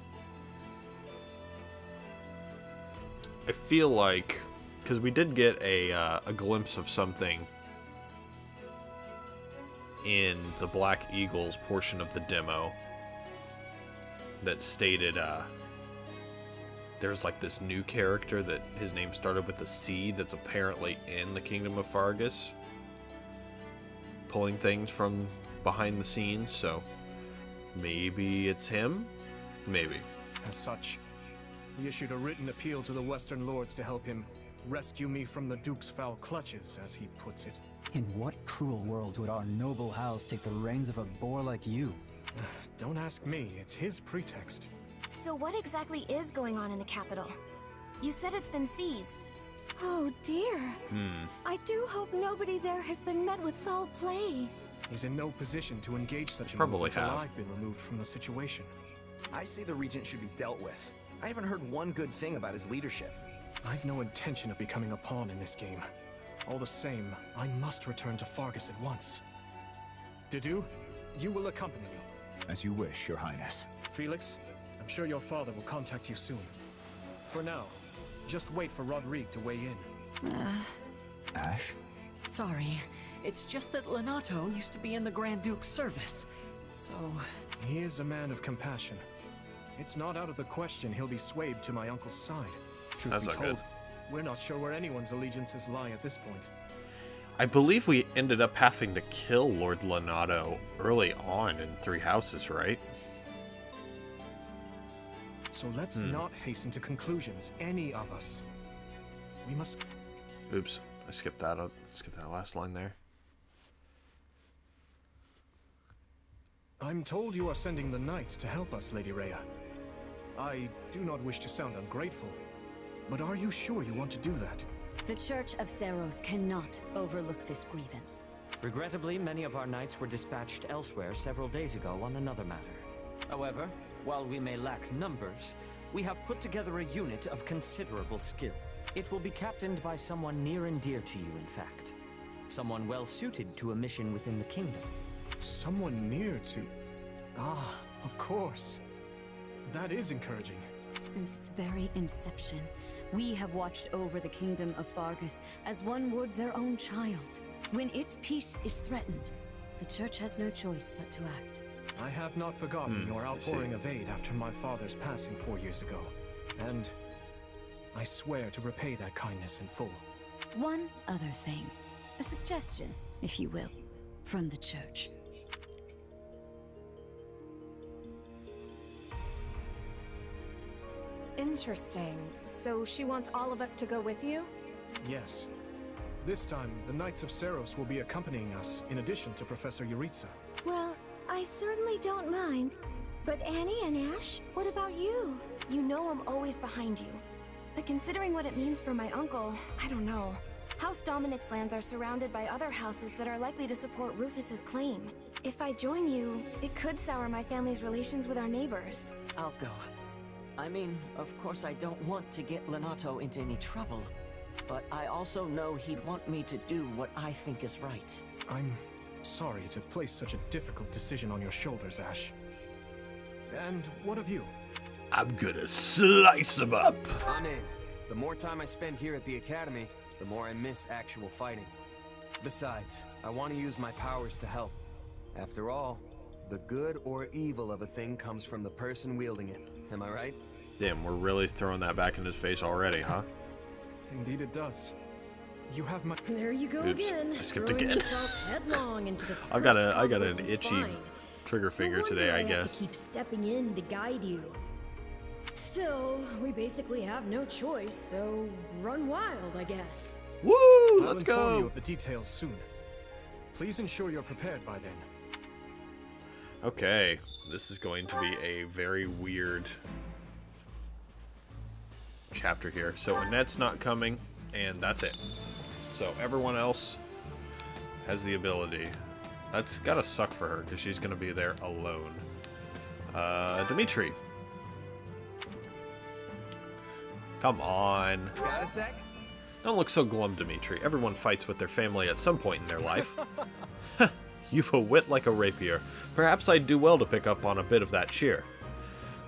I feel like, because we did get a glimpse of something in the Black Eagles portion of the demo that stated there's like this new character that his name started with a C that's apparently in the Kingdom of Fargus, pulling things from behind the scenes, so maybe it's him? Maybe. As such, he issued a written appeal to the Western Lords to help him rescue me from the Duke's foul clutches, as he puts it. In what cruel world would our noble house take the reins of a boor like you? Don't ask me, it's his pretext. So what exactly is going on in the capital? You said it's been seized. Oh dear. I do hope nobody there has been met with foul play. He's in no position to engage such a Probably move until have. I've been removed from the situation. I say the Regent should be dealt with. I haven't heard one good thing about his leadership. I've no intention of becoming a pawn in this game. All the same, I must return to Fargus at once. Didu, you will accompany me. As you wish, Your Highness. Felix, I'm sure your father will contact you soon. For now, just wait for Rodrigue to weigh in. Ash? Sorry, it's just that Lenato used to be in the Grand Duke's service, so... He is a man of compassion. It's not out of the question he'll be swayed to my uncle's side. Truth That's be not told, good. we're not sure where anyone's allegiances lie at this point. I believe we ended up having to kill Lord Lenato early on in Three Houses, right? So let's not hasten to conclusions, any of us. We must... Oops, I skipped that up. Skipped that last line there. I'm told you are sending the knights to help us, Lady Rhea. I do not wish to sound ungrateful, but are you sure you want to do that? The Church of Seros cannot overlook this grievance. Regrettably, many of our knights were dispatched elsewhere several days ago on another matter. However, while we may lack numbers, We have put together a unit of considerable skill. It will be captained by someone near and dear to you, in fact. Someone well suited to a mission within the kingdom. Someone near to... Ah, of course. That is encouraging. Since its very inception, we have watched over the kingdom of Fargus as one would their own child. When its peace is threatened, the church has no choice but to act. I have not forgotten your outpouring of aid after my father's passing 4 years ago. And I swear to repay that kindness in full. One other thing. A suggestion, if you will, from the church. Interesting. So she wants all of us to go with you? Yes. This time, the Knights of Seros will be accompanying us, in addition to Professor Yuritsa. Well, I certainly don't mind. But Annie and Ash, what about you? You know I'm always behind you. But considering what it means for my uncle, I don't know. House Dominic's lands are surrounded by other houses that are likely to support Rufus's claim. If I join you, it could sour my family's relations with our neighbors. I'll go. I mean, of course I don't want to get Lenato into any trouble. But I also know he'd want me to do what I think is right. I'm sorry to place such a difficult decision on your shoulders, Ash. And what of you? I'm gonna slice him up. I'm in. The more time I spend here at the academy, the more I miss actual fighting. Besides, I want to use my powers to help. After all, the good or evil of a thing comes from the person wielding it. Am I right? Damn, we're really throwing that back in his face already, huh? Indeed it does. You have my... There you go Oops, again. I skipped throwing again. yourself headlong into the I got conflict an you itchy find. trigger finger No wonder today, I have guess. to keep stepping in to guide you. Still, we basically have no choice, so run wild, I guess. Woo! I'll Let's inform go! you of the details soon. Please ensure you're prepared by then. Okay, this is going to be a very weird chapter here. So Annette's not coming, and that's it. So everyone else has the ability. That's gotta suck for her, because she's gonna be there alone. Dimitri. Come on. Got a sec? Don't look so glum, Dimitri. Everyone fights with their family at some point in their life. You've a wit like a rapier. Perhaps I'd do well to pick up on a bit of that cheer.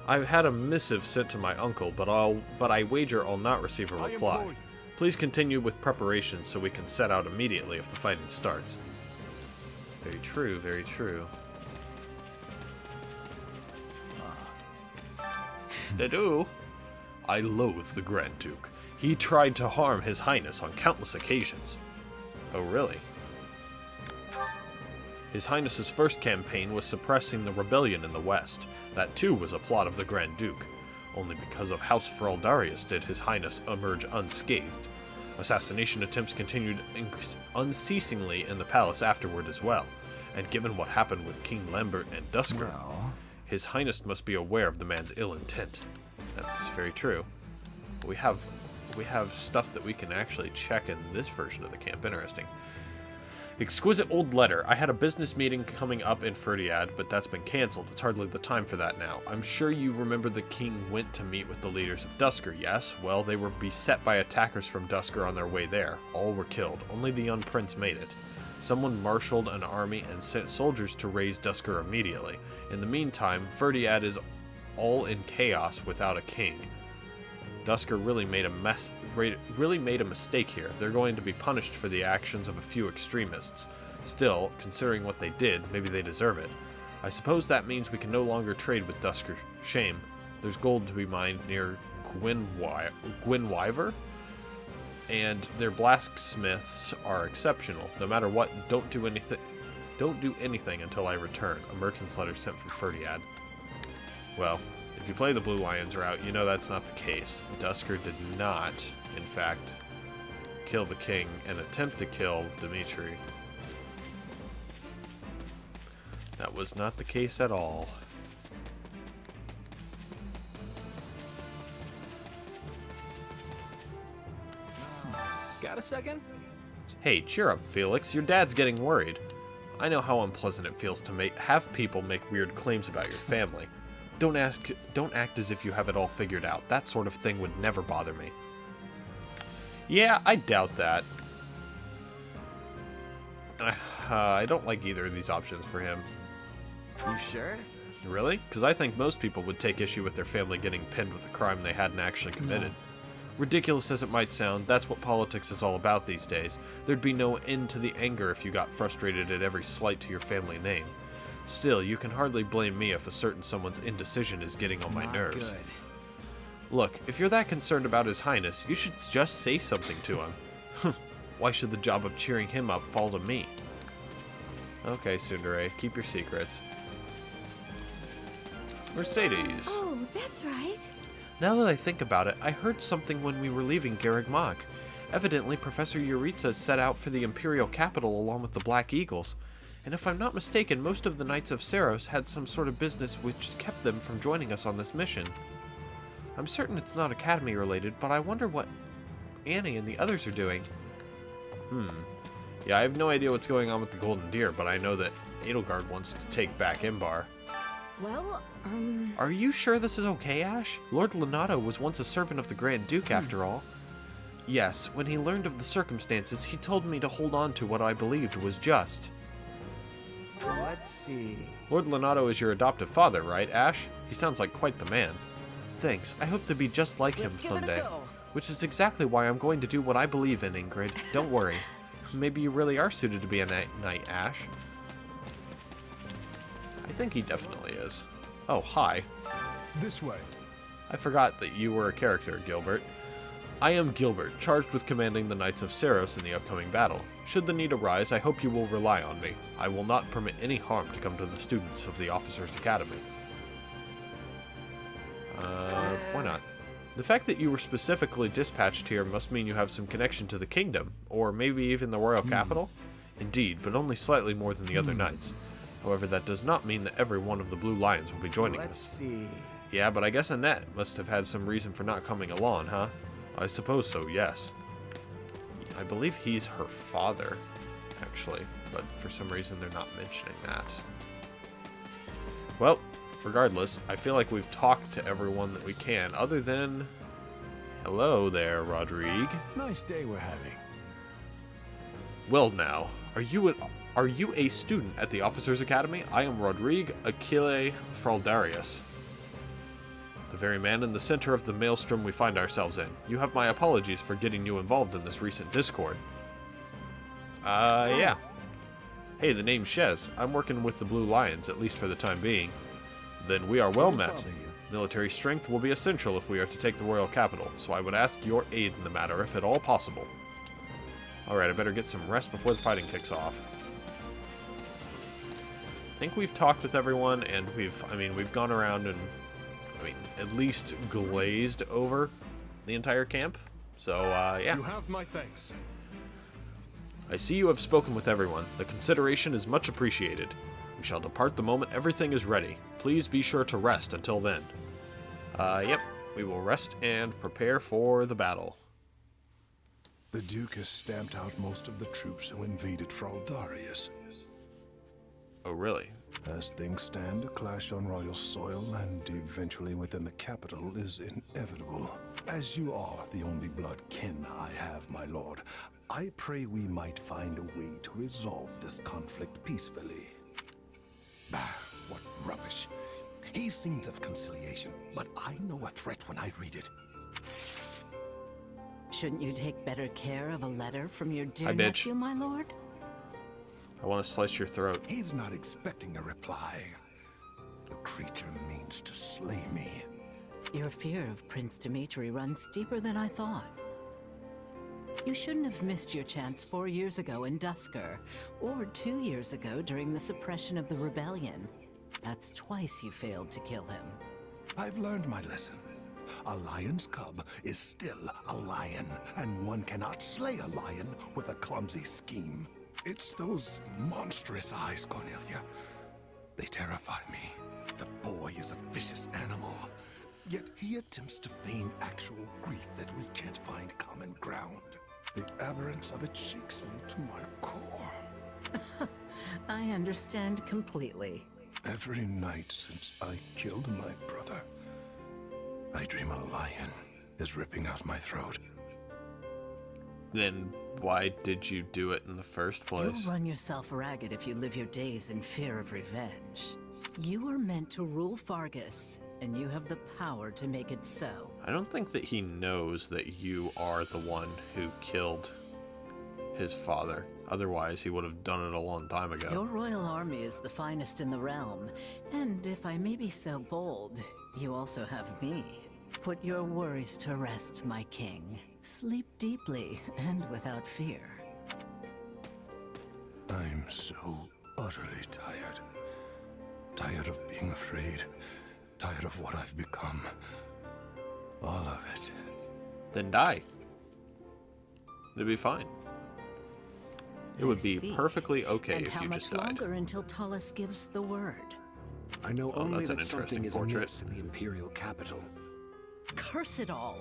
I've had a missive sent to my uncle, but I wager I'll not receive a reply. Please continue with preparations so we can set out immediately if the fighting starts. Very true, very true. They do. I loathe the Grand Duke. He tried to harm His Highness on countless occasions. Oh, really? His Highness's first campaign was suppressing the rebellion in the west. That too was a plot of the Grand Duke. Only because of House Feraldarius did His Highness emerge unscathed. Assassination attempts continued unceasingly in the palace afterward as well, and given what happened with King Lambert and Dusker, His Highness must be aware of the man's ill intent. That's very true. We have stuff that we can actually check in this version of the camp. Interesting. Exquisite old letter. I had a business meeting coming up in Ferdiad, but that's been cancelled. It's hardly the time for that now. I'm sure you remember the king went to meet with the leaders of Dusker, yes? Well, they were beset by attackers from Dusker on their way there. All were killed. Only the young prince made it. Someone marshaled an army and sent soldiers to raise Dusker immediately. In the meantime, Ferdiad is all in chaos without a king. Dusker really made a mistake here. They're going to be punished for the actions of a few extremists. Still, considering what they did, maybe they deserve it. I suppose that means we can no longer trade with Dusker. Shame. There's gold to be mined near Gwynwyver, and their blacksmiths are exceptional. No matter what, don't do anything until I return. A merchant's letter sent from Ferdiad. Well, if you play the Blue Lions route, you know that's not the case. Dusker did not, in fact, kill the king and attempt to kill Dimitri. That was not the case at all. Got a second? Hey, cheer up, Felix. Your dad's getting worried. I know how unpleasant it feels to have people make weird claims about your family. Don't act as if you have it all figured out. That sort of thing would never bother me. Yeah, I doubt that. I don't like either of these options for him. You sure? Really? Because I think most people would take issue with their family getting pinned with a crime they hadn't actually committed. No. Ridiculous as it might sound, that's what politics is all about these days. There'd be no end to the anger if you got frustrated at every slight to your family name. Still, you can hardly blame me if a certain someone's indecision is getting on my nerves. Good. Look, if you're that concerned about His Highness, you should just say something to him. Why should the job of cheering him up fall to me? Okay, Tsundere, keep your secrets. Mercedes. Oh, that's right. Now that I think about it, I heard something when we were leaving Garreg Mach. Evidently, Professor Yuritsa set out for the Imperial capital along with the Black Eagles. And if I'm not mistaken, most of the Knights of Seiros had some sort of business which kept them from joining us on this mission. I'm certain it's not Academy related, but I wonder what Annie and the others are doing. Yeah, I have no idea what's going on with the Golden Deer, but I know that Edelgard wants to take back Imbar. Well, Are you sure this is okay, Ash? Lord Lenato was once a servant of the Grand Duke, after all. Yes, when he learned of the circumstances, he told me to hold on to what I believed was just. Let's see. Lord Lenato is your adoptive father, right, Ash? He sounds like quite the man. Thanks, I hope to be just like him someday. Which is exactly why I'm going to do what I believe in, Ingrid. Don't worry. Maybe you really are suited to be a knight, Ash. I think he definitely is. Oh, hi. This way. I forgot that you were a character, Gilbert. I am Gilbert, charged with commanding the Knights of Seiros in the upcoming battle. Should the need arise, I hope you will rely on me. I will not permit any harm to come to the students of the Officers' Academy. Why not? The fact that you were specifically dispatched here must mean you have some connection to the kingdom, or maybe even the royal capital? Indeed, but only slightly more than the other knights. However, that does not mean that every one of the Blue Lions will be joining us. Let's see. Yeah, but I guess Annette must have had some reason for not coming along, huh? I suppose so, yes. I believe he's her father, actually, but for some reason they're not mentioning that. Well, regardless, I feel like we've talked to everyone that we can, other than... Hello there, Rodrigue. Nice day we're having. Well now, are you a student at the Officers' Academy? I am Rodrigue Achille Fraldarius, the very man in the center of the maelstrom we find ourselves in. You have my apologies for getting you involved in this recent discord. Yeah. Hey, the name's Shez. I'm working with the Blue Lions, at least for the time being. Then we are well met. Military strength will be essential if we are to take the royal capital, so I would ask your aid in the matter if at all possible. Alright, I better get some rest before the fighting kicks off. I think we've talked with everyone, and we've gone around and, at least glazed over the entire camp. So, yeah. You have my thanks. I see you have spoken with everyone. The consideration is much appreciated. We shall depart the moment everything is ready. Please be sure to rest until then. Yep. We will rest and prepare for the battle. The Duke has stamped out most of the troops who invaded Fraldarius. Oh, really? As things stand, a clash on royal soil and eventually within the capital is inevitable. As you are the only blood kin I have, my lord, I pray we might find a way to resolve this conflict peacefully. Bah, what rubbish. He sings of conciliation, but I know a threat when I read it. Shouldn't you take better care of a letter from your dear Hi, bitch. nephew, my lord? I want to slice your throat. He's not expecting a reply. The creature means to slay me. Your fear of Prince Dimitri runs deeper than I thought. You shouldn't have missed your chance 4 years ago in Dusker, or 2 years ago during the suppression of the rebellion. That's twice you failed to kill him. I've learned my lesson. A lion's cub is still a lion, and one cannot slay a lion with a clumsy scheme. It's those monstrous eyes, Cornelia. They terrify me. The boy is a vicious animal, yet he attempts to feign actual grief that we can't find common ground. The aberrance of it shakes me to my core. I understand completely. Every night since I killed my brother, I dream a lion is ripping out my throat. Then why did you do it in the first place? You'll run yourself ragged if you live your days in fear of revenge. You were meant to rule Fargus, and you have the power to make it so. I don't think that he knows that you are the one who killed his father. Otherwise, he would have done it a long time ago. Your royal army is the finest in the realm, and if I may be so bold, you also have me. Put your worries to rest, my king. Sleep deeply and without fear. I'm so utterly tired. Tired of being afraid. Tired of what I've become. All of it. Then die. It'd be fine. It would be perfectly okay if you just died. And how much longer until Tullus gives the word? I know only that's an that something interesting is portrait. amiss in the Imperial capital. Curse it all!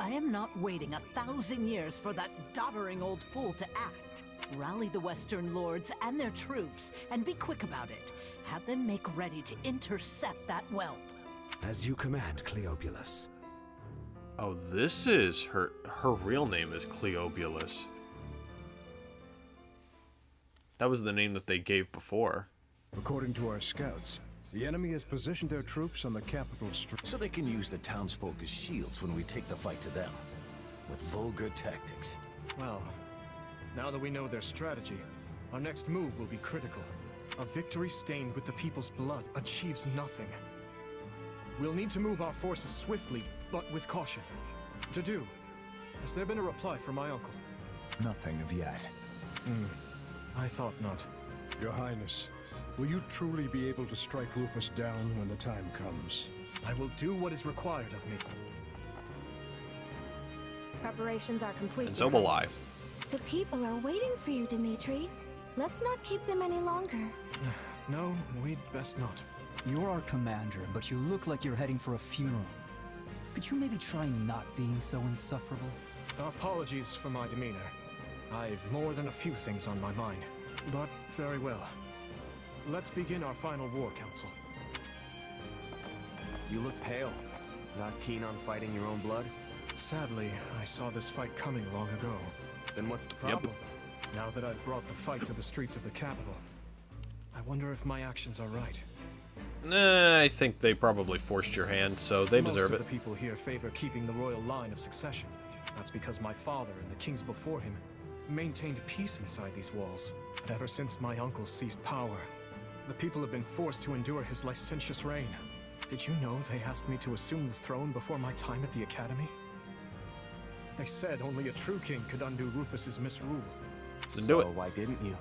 I am not waiting 1,000 years for that doddering old fool to act. Rally the Western lords and their troops, and be quick about it. Have them make ready to intercept that whelp. As you command, Cleobulus. Oh, this is her real name is Cleobulus. That was the name that they gave before. According to our scouts, the enemy has positioned their troops on the capital street. So they can use the townsfolk as shields when we take the fight to them. With vulgar tactics. Well, now that we know their strategy, our next move will be critical. A victory stained with the people's blood achieves nothing. We'll need to move our forces swiftly, but with caution. To do, has there been a reply from my uncle? Nothing of yet. I thought not. Your Highness, will you truly be able to strike Rufus down when the time comes? I will do what is required of me. Preparations are complete. And so will I. The people are waiting for you, Dimitri. Let's not keep them any longer. No, we'd best not. You're our commander, but you look like you're heading for a funeral. Could you maybe try not being so insufferable? Apologies for my demeanor. I've more than a few things on my mind. But very well. Let's begin our final war, Council. You look pale. Not keen on fighting your own blood? Sadly, I saw this fight coming long ago. Then what's the problem? Now that I've brought the fight to the streets of the capital, I wonder if my actions are right. I think they probably forced your hand, so they deserve Most it. of the people here favor keeping the royal line of succession. That's because my father and the kings before him maintained peace inside these walls. But ever since my uncle seized power, the people have been forced to endure his licentious reign. Did you know they asked me to assume the throne before my time at the academy? They said only a true king could undo Rufus's misrule. Then do it. Why didn't you?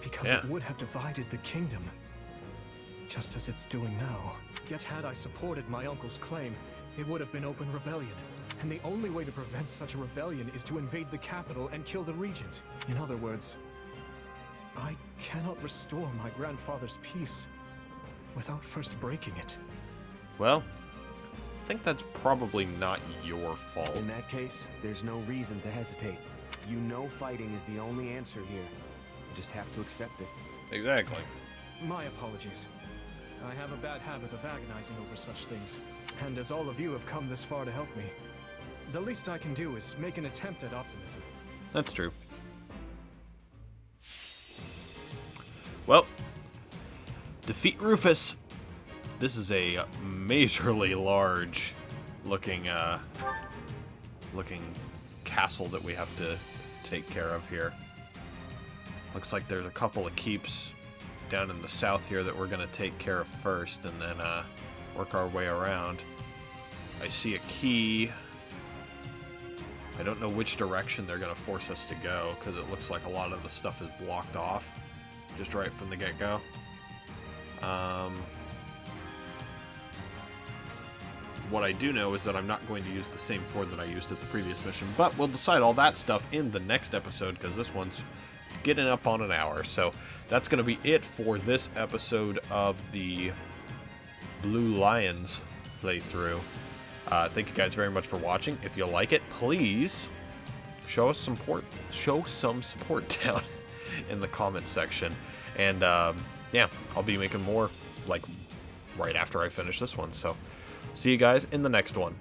Because it would have divided the kingdom. Just as it's doing now. Yet had I supported my uncle's claim, it would have been open rebellion. And the only way to prevent such a rebellion is to invade the capital and kill the regent. In other words, I cannot restore my grandfather's peace without first breaking it. Well, I think that's probably not your fault. In that case, there's no reason to hesitate. You know fighting is the only answer here. You just have to accept it. Exactly. My apologies. I have a bad habit of agonizing over such things. And as all of you have come this far to help me, the least I can do is make an attempt at optimism. That's true. Well, defeat Rufus. This is a majorly large looking castle that we have to take care of here. Looks like there's a couple of keeps down in the south here that we're going to take care of first and then work our way around. I see a key. I don't know which direction they're going to force us to go because it looks like a lot of the stuff is blocked off just right from the get-go. What I do know is that I'm not going to use the same ford that I used at the previous mission, but we'll decide all that stuff in the next episode because this one's getting up on an hour. So that's going to be it for this episode of the Blue Lions playthrough. Thank you guys very much for watching. If you like it, please show us some support. Show some support down in the comment section. And yeah, I'll be making more like right after I finish this one. So see you guys in the next one.